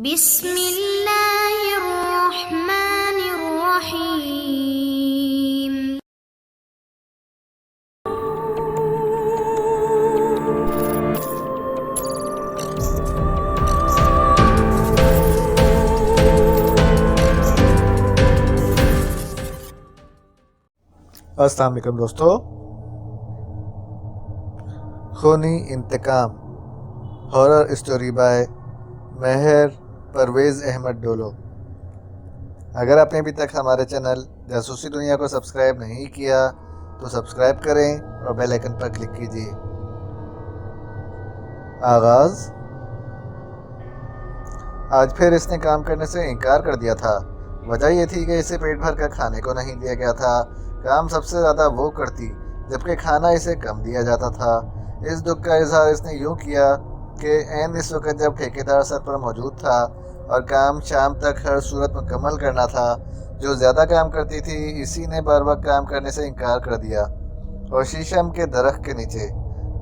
بسم اللہ الرحمن الرحیم۔ السلام علیکم دوستو، خونی انتقام ہارر اسٹوری بائے مہر پرویز احمد ڈولو۔ اگر آپ نے ابھی تک ہمارے چینل جاسوسی دنیا کو سبسکرائب نہیں کیا تو سبسکرائب کریں اور بیل آئیکن پر کلک کیجیے۔ آغاز۔ آج پھر اس نے کام کرنے سے انکار کر دیا تھا۔ وجہ یہ تھی کہ اسے پیٹ بھر کر کھانے کو نہیں دیا گیا تھا۔ کام سب سے زیادہ وہ کرتی جبکہ کھانا اسے کم دیا جاتا تھا۔ اس دکھ کا اظہار اس نے یوں کیا کہ عین اس وقت جب ٹھیکیدار سر پر موجود تھا اور کام شام تک ہر صورت مکمل کرنا تھا۔ جو زیادہ کام کرتی تھی اسی نے بار وقت کام کرنے سے انکار کر دیا اور شیشم کے درخت کے نیچے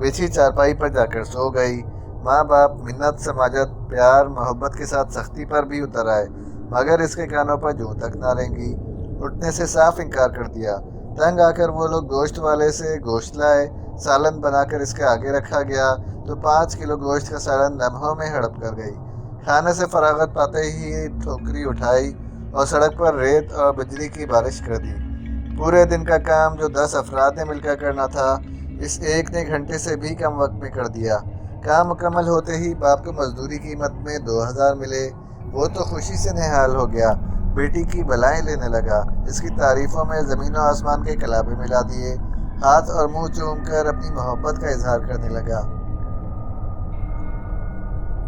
بچھی چارپائی پر جا کر سو گئی۔ ماں باپ منت سماجت پیار محبت کے ساتھ سختی پر بھی اتر آئے مگر اس کے کانوں پر جوں تک نہ رینگی۔ اٹھنے سے صاف انکار کر دیا۔ تنگ آ کر وہ لوگ گوشت والے سے گوشت لائے۔ سالن بنا کر اس کے آگے رکھا گیا تو 5 کلو گوشت کا سالن لمحوں میں ہڑپ کر گئی۔ کھانے سے فراغت پاتے ہی ٹھوکری اٹھائی اور سڑک پر ریت اور بجلی کی بارش کر دی۔ پورے دن کا کام جو 10 افراد نے مل کر کرنا تھا اس ایک نے گھنٹے سے بھی کم وقت میں کر دیا۔ کام مکمل ہوتے ہی باپ کو مزدوری قیمت میں 2000 ملے۔ وہ تو خوشی سے نہال ہو گیا۔ بیٹی کی بلائیں لینے لگا۔ اس کی تعریفوں میں زمین و آسمان کے کلابے ملا دیے۔ ہاتھ اور منہ چوم کر اپنی محبت کا اظہار کرنے لگا۔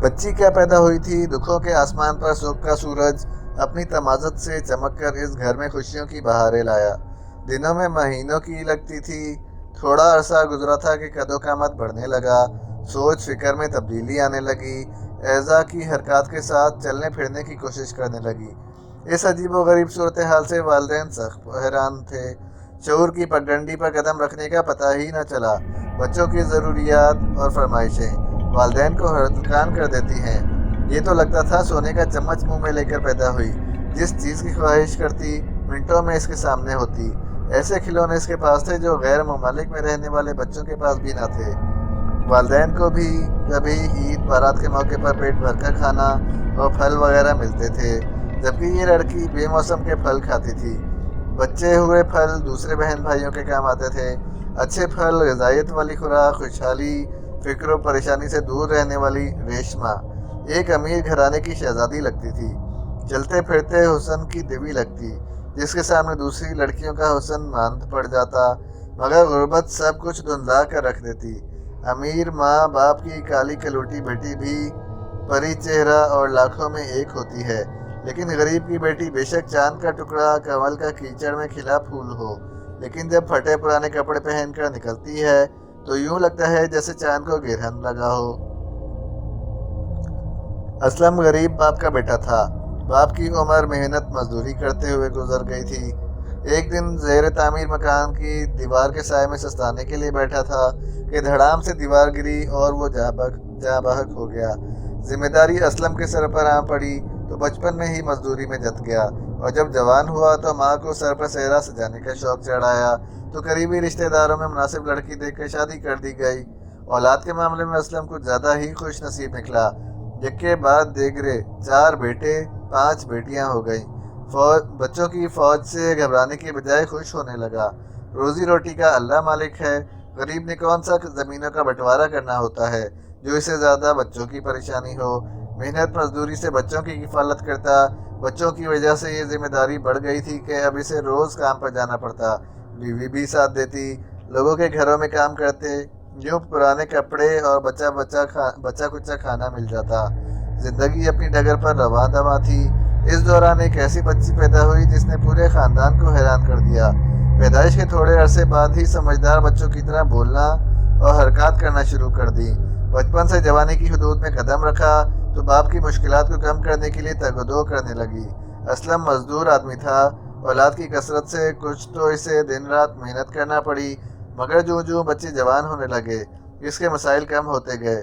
بچی کیا پیدا ہوئی تھی؟ دکھوں کے آسمان پر صبح کا سورج اپنی تمازت سے چمک کر اس گھر میں خوشیوں کی بہاریں لایا۔ دنوں میں مہینوں کی لگتی تھی۔ تھوڑا عرصہ گزرا تھا کہ قد و قامت بڑھنے لگا۔ سوچ فکر میں تبدیلی آنے لگی۔ اعضاء کی حرکات کے ساتھ چلنے پھرنے کی کوشش کرنے لگی۔ اس عجیب و غریب صورتحال سے والدین سخت حیران تھے۔ شعور کی پگڈنڈی پر قدم رکھنے کا پتہ ہی نہ چلا۔ بچوں کی ضروریات اور فرمائشیں والدین کو حیران کر دیتی ہیں۔ یہ تو لگتا تھا سونے کا چمچ منہ میں لے کر پیدا ہوئی۔ جس چیز کی خواہش کرتی منٹوں میں اس کے سامنے ہوتی۔ ایسے کھلونے اس کے پاس تھے جو غیر ممالک میں رہنے والے بچوں کے پاس بھی نہ تھے۔ والدین کو بھی کبھی عید بارات کے موقع پر پیٹ بھر کر کھانا اور پھل وغیرہ ملتے تھے جبکہ یہ لڑکی بے موسم کے پھل کھاتی تھی۔ بچے ہوئے پھل دوسرے بہن بھائیوں کے کام آتے تھے۔ اچھے پھل غذائیت والی خوراک خوشحالی فکر و پریشانی سے دور رہنے والی ریشما ایک امیر گھرانے کی شہزادی لگتی تھی۔ چلتے پھرتے حسن کی دیوی لگتی جس کے سامنے دوسری لڑکیوں کا حسن ماند پڑ جاتا مگر غربت سب کچھ دھندلا کر رکھ دیتی۔ امیر ماں باپ کی کالی کلوٹی بیٹی بھی پری چہرہ اور لاکھوں میں ایک ہوتی ہے لیکن غریب کی بیٹی بے شک چاند کا ٹکڑا کنول کا کیچڑ میں کھلا پھول ہو لیکن جب پھٹے پرانے کپڑے پہن کر نکلتی ہے تو یوں لگتا ہے جیسے چاند کو گرہن لگا ہو۔ اسلم غریب باپ کا بیٹا تھا۔ باپ کی عمر محنت مزدوری کرتے ہوئے گزر گئی تھی۔ ایک دن زیر تعمیر مکان کی دیوار کے سائے میں سستانے کے لیے بیٹھا تھا کہ دھڑام سے دیوار گری اور وہ جاں بحق ہو گیا۔ ذمہ داری اسلم کے سر پر آ پڑی تو بچپن میں ہی مزدوری میں جت گیا اور جب جوان ہوا تو ماں کو سر پر سہرا سجانے کا شوق چڑھایا تو قریبی رشتہ داروں میں مناسب لڑکی دیکھ کر شادی کر دی گئی۔ اولاد کے معاملے میں اسلم کچھ زیادہ ہی خوش نصیب نکلا۔ یکے بعد دیگرے 4 بیٹے 5 بیٹیاں ہو گئیں۔ بچوں کی فوج سے گھبرانے کی بجائے خوش ہونے لگا۔ روزی روٹی کا اللہ مالک ہے۔ غریب نے کون سا زمینوں کا بٹوارا کرنا ہوتا ہے جو اسے زیادہ بچوں کی پریشانی ہو۔ محنت مزدوری سے بچوں کی کفالت کرتا۔ بچوں کی وجہ سے یہ ذمہ داری بڑھ گئی تھی کہ اب اسے روز کام پر جانا پڑتا۔ بیوی بھی ساتھ دیتی۔ لوگوں کے گھروں میں کام کرتے یوں پرانے کپڑے اور بچا کچا کھانا مل جاتا۔ زندگی اپنی ڈگر پر رواں دواں تھی۔ اس دوران ایک ایسی بچی پیدا ہوئی جس نے پورے خاندان کو حیران کر دیا۔ پیدائش کے تھوڑے عرصے بعد ہی سمجھدار بچوں کی طرح بولنا اور حرکات کرنا شروع کر دی۔ بچپن سے جوانی کی حدود میں قدم رکھا تو باپ کی مشکلات کو کم کرنے کے لیے تگ و دو کرنے لگی۔ اسلم مزدور آدمی تھا۔ اولاد کی کثرت سے کچھ تو اسے دن رات محنت کرنا پڑی مگر جوں جوں بچے جوان ہونے لگے اس کے مسائل کم ہوتے گئے۔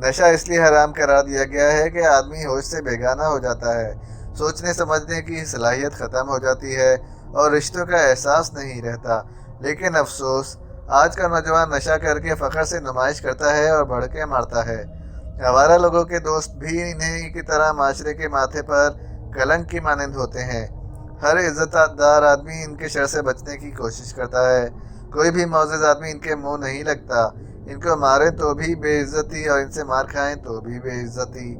نشہ اس لیے حرام قرار دیا گیا ہے کہ آدمی ہوش سے بیگانہ ہو جاتا ہے، سوچنے سمجھنے کی صلاحیت ختم ہو جاتی ہے اور رشتوں کا احساس نہیں رہتا۔ لیکن افسوس، آج کا نوجوان نشہ کر کے فخر سے نمائش کرتا ہے اور بڑھ کے مارتا ہے۔ آوارہ لوگوں کے دوست بھی انہیں کی طرح معاشرے کے ماتھے پر کلنک کی مانند ہوتے ہیں۔ ہر عزت دار آدمی ان کے شر سے بچنے کی کوشش کرتا ہے۔ کوئی بھی معزز آدمی ان کے منہ نہیں لگتا۔ ان کو مارے تو بھی بے عزتی اور ان سے مار کھائیں تو بھی بے عزتی۔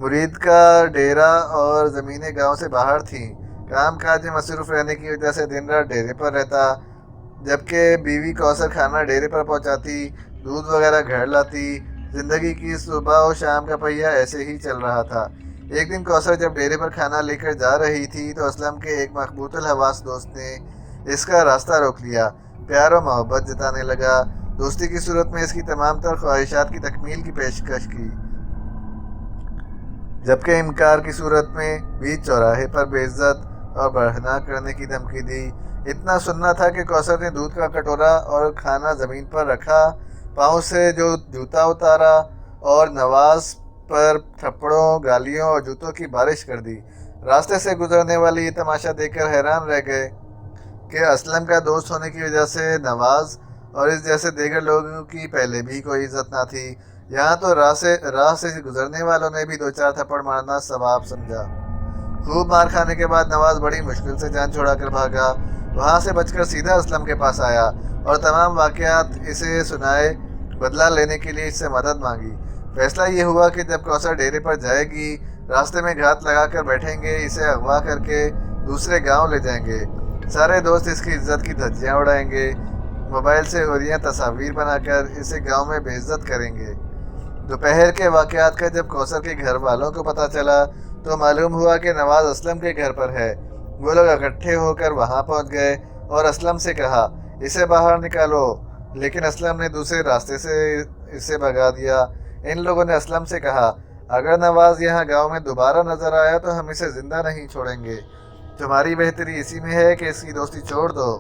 مرید کا ڈیرا اور زمینیں گاؤں سے باہر تھیں۔ کام کاج میں مصروف رہنے کی وجہ سے دن رات ڈیرے پر رہتا، جبکہ بیوی کوثر کھانا ڈیرے پر پہنچاتی، دودھ وغیرہ گھر لاتی۔ زندگی کی صبح و شام کا پہیہ ایسے ہی چل رہا تھا۔ ایک دن کوثر جب ڈیرے پر کھانا لے کر جا رہی تھی تو اسلم کے ایک مخبوط الحواس دوست نے اس کا راستہ روک لیا، پیار و محبت جتانے لگا، دوستی کی صورت میں اس کی تمام تر خواہشات کی تکمیل کی پیشکش کی، جبکہ انکار کی صورت میں بیچ چوراہے پر بے عزت اور برہنہ کرنے کی دھمکی دی۔ اتنا سننا تھا کہ کوثر نے دودھ کا کٹورا اور کھانا زمین پر رکھا، پاؤں سے جو جوتا اتارا اور نواز پر تھپڑوں، گالیوں اور جوتوں کی بارش کر دی۔ راستے سے گزرنے والے یہ تماشا دیکھ کر حیران رہ گئے کہ اسلم کا دوست ہونے کی وجہ سے نواز اور اس جیسے دیگر لوگوں کی پہلے بھی کوئی عزت نہ تھی۔ یہاں تو راہ سے گزرنے والوں نے بھی دو چار تھپڑ مارنا ثواب سمجھا۔ خوب مار کھانے کے بعد نواز بڑی مشکل سے جان چھوڑا کر بھاگا۔ وہاں سے بچ کر سیدھا اسلم کے پاس آیا اور تمام واقعات اسے سنائے، بدلہ لینے کے لیے اس سے مدد مانگی۔ فیصلہ یہ ہوا کہ جب کوثر ڈیرے پر جائے گی، راستے میں گھات لگا کر بیٹھیں گے، اسے اغوا کر کے دوسرے گاؤں لے جائیں گے۔ سارے دوست اس کی عزت کی دھجیاں اڑائیں گے، موبائل سے اوریاں تصاویر بنا کر اسے گاؤں میں بے عزت کریں گے۔ دوپہر کے واقعات کا جب کوثر کے گھر والوں کو پتہ چلا تو معلوم ہوا کہ نواز اسلم کے گھر پر ہے۔ وہ لوگ اکٹھے ہو کر وہاں پہنچ گئے اور اسلم سے کہا، اسے باہر نکالو، لیکن اسلم نے دوسرے راستے سے اسے بھگا دیا۔ ان لوگوں نے اسلم سے کہا، اگر نواز یہاں گاؤں میں دوبارہ نظر آیا تو ہم اسے زندہ نہیں چھوڑیں گے، تمہاری بہتری اسی میں ہے کہ اس کی دوستی چھوڑ دو۔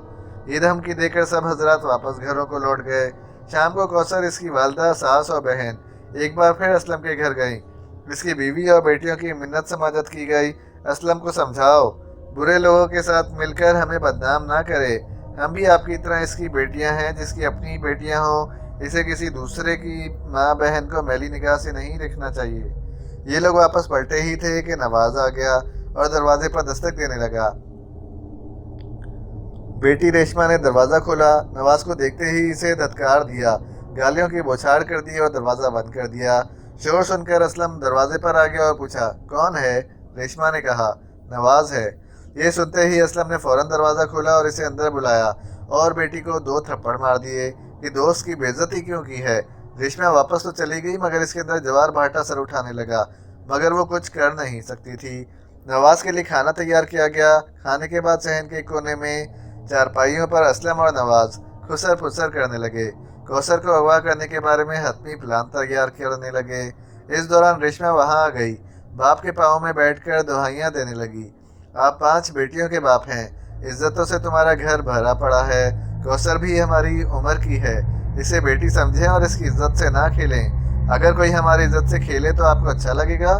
یہ دھمکی دے کر سب حضرات واپس گھروں کو لوٹ گئے۔ شام کو کوثر، اس کی والدہ، ساس اور بہن ایک بار پھر اسلم کے گھر گئیں۔ اس کی بیوی اور بیٹیوں کی منت سماجت کی گئی، اسلم کو سمجھاؤ، برے لوگوں کے ساتھ مل کر ہمیں بدنام نہ کرے، ہم بھی آپ کی طرح اس کی بیٹیاں ہیں، جس کی اپنی بیٹیاں ہوں، اسے کسی دوسرے کی ماں بہن کو میلی نگاہ سے نہیں دیکھنا چاہیے۔ یہ لوگ واپس پلٹے ہی تھے کہ نواز آ گیا اور دروازے پر دستک دینے لگا۔ بیٹی ریشما نے دروازہ کھولا، نواز کو دیکھتے ہی اسے دھتکار دیا، گالیوں کی بوچھاڑ کر دی اور دروازہ بند کر دیا۔ شور سن کر اسلم دروازے پر آ گیا اور پوچھا، کون ہے؟ ریشما نے کہا، نواز ہے۔ یہ سنتے ہی اسلم نے فوراً دروازہ کھولا اور اسے اندر بلایا اور بیٹی کو 2 تھپڑ مار دیے کہ دوست کی بے عزتی کیوں کی ہے۔ ریشما واپس تو چلی گئی مگر اس کے اندر جوار بھاٹا سر اٹھانے لگا، مگر وہ کچھ کر نہیں سکتی تھی۔ نواز کے لیے کھانا تیار کیا گیا۔ کھانے کے بعد صحن کے کونے میں چارپائیوں پر اسلم اور نواز خسر پھسر کرنے لگے، کوثر کو اغوا کرنے کے بارے میں حتمی پلان تیار کرنے لگے۔ اس دوران ریشما وہاں آ گئی، باپ کے پاؤں میں بیٹھ کر دہائیاں دینے لگی، آپ 5 بیٹیوں کے باپ ہیں، عزتوں سے تمہارا گھر بھرا پڑا ہے، کوثر بھی ہماری عمر کی ہے، اسے بیٹی سمجھیں اور اس کی عزت سے نہ کھیلیں۔ اگر کوئی ہماری عزت سے کھیلے تو آپ کو اچھا لگے گا؟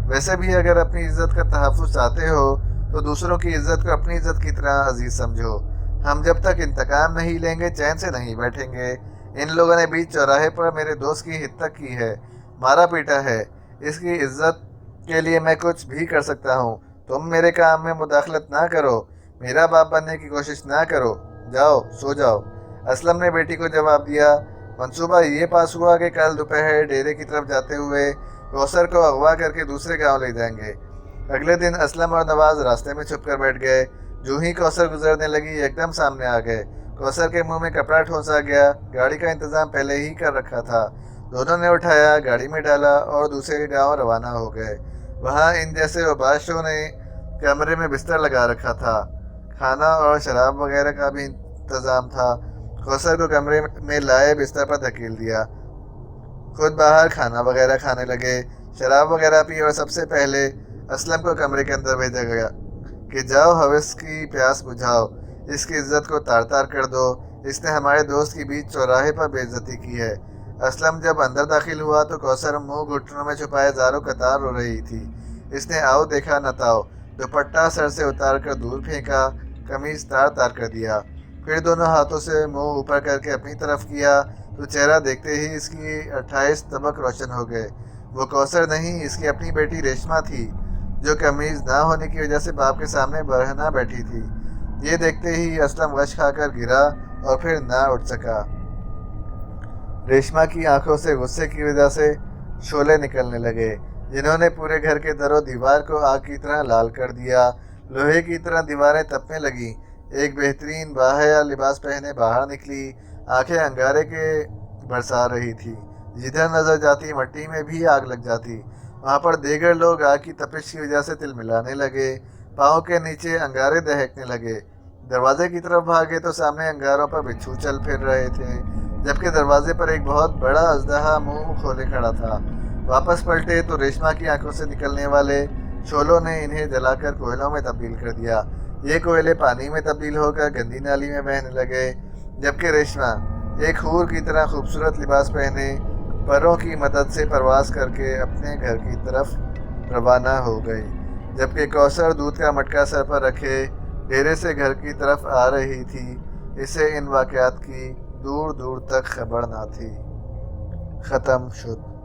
ویسے بھی اگر اپنی عزت کا تحفظ چاہتے ہو تو دوسروں کی عزت کو اپنی عزت کی طرح عزیز سمجھو۔ ہم جب تک انتقام نہیں لیں گے چین سے نہیں بیٹھیں گے۔ ان لوگوں نے بیچ چوراہے پر میرے دوست کی ہتک کی ہے، مارا پیٹا ہے، اس کی عزت کے لیے میں کچھ بھی کر سکتا ہوں۔ تم میرے کام میں مداخلت نہ کرو، میرا باپ بننے کی کوشش نہ کرو، جاؤ سو جاؤ۔ اسلم نے بیٹی کو جواب دیا۔ منصوبہ یہ پاس ہوا کہ کل دوپہر ڈیرے کی طرف جاتے ہوئے کوثر کو اغوا کر کے دوسرے گاؤں لے جائیں گے۔ اگلے دن اسلم اور نواز راستے میں چھپ کر بیٹھ گئے۔ جو ہی کوثر گزرنے لگی ایک دم سامنے آ گئے۔ کوثر کے منہ میں کپڑا ٹھونسا گیا، گاڑی کا انتظام پہلے ہی کر رکھا تھا۔ دونوں نے اٹھایا، گاڑی میں ڈالا اور دوسرے گاؤں روانہ ہو گئے۔ وہاں ان جیسے اوباشوں نے کمرے میں بستر لگا رکھا تھا، کھانا اور شراب وغیرہ کا بھی انتظام تھا۔ کوثر کو کمرے میں لائے بستر پر دھکیل دیا، خود باہر کھانا وغیرہ کھانے لگے، شراب وغیرہ پی اور سب سے پہلے اسلم کو کمرے کے اندر بھیجا گیا کہ جاؤ حوث کی پیاس بجھاؤ، اس کی عزت کو تار تار کر دو، اس نے ہمارے دوست کی بیچ چوراہے پر بے عزتی کی ہے۔ اسلم جب اندر داخل ہوا تو کوثر منہ گھٹنوں میں چھپائے زاروں قطار رو رہی تھی۔ اس نے آؤ دیکھا نہ تاؤ، دوپٹہ سر سے اتار کر دور پھینکا، قمیص تار تار کر دیا، پھر دونوں ہاتھوں سے منہ اوپر کر کے اپنی طرف کیا تو چہرہ دیکھتے ہی اس کی 28 طبق روشن ہو گئے۔ وہ کوثر نہیں، اس کی اپنی بیٹی ریشما تھی، جو قمیض نہ ہونے کی وجہ سے باپ کے سامنے برہنہ بیٹھی تھی۔ یہ دیکھتے ہی اسلم غش کھا کر گرا اور پھر نہ اٹھ سکا۔ ریشما کی آنکھوں سے غصے کی وجہ سے شعلے نکلنے لگے، جنہوں نے پورے گھر کے در و دیوار کو آگ کی طرح لال کر دیا۔ لوہے کی طرح دیواریں تپنے لگیں۔ ایک بہترین باحیا لباس پہنے باہر نکلی، آنکھیں انگارے کے برسا رہی تھی۔ جدھر نظر جاتی مٹی میں بھی آگ لگ جاتی۔ وہاں پر دیگر لوگ آگ کی تپش کی وجہ سے تل ملانے لگے، پاؤں کے نیچے انگارے دہکنے لگے۔ دروازے کی طرف بھاگے تو سامنے انگاروں پر بچھو چل پھر رہے تھے، جبکہ دروازے پر ایک بہت بڑا اژدہا منہ کھولے کھڑا تھا۔ واپس پلٹے تو ریشما کی آنکھوں سے نکلنے والے شعلوں نے انہیں جلا کر کوئلوں میں تبدیل کر دیا۔ یہ کوئلے پانی میں تبدیل ہو کر گندی نالی میں بہنے لگے، جبکہ ریشما ایک حور کی طرح خوبصورت لباس پہنے پروں کی مدد سے پرواز کر کے اپنے گھر کی طرف روانہ ہو گئی، جبکہ کوثر دودھ کا مٹکا سر پر رکھے ڈیرے سے گھر کی طرف آ رہی تھی۔ اسے ان واقعات کی دور دور تک خبر نہ تھی۔ ختم شد۔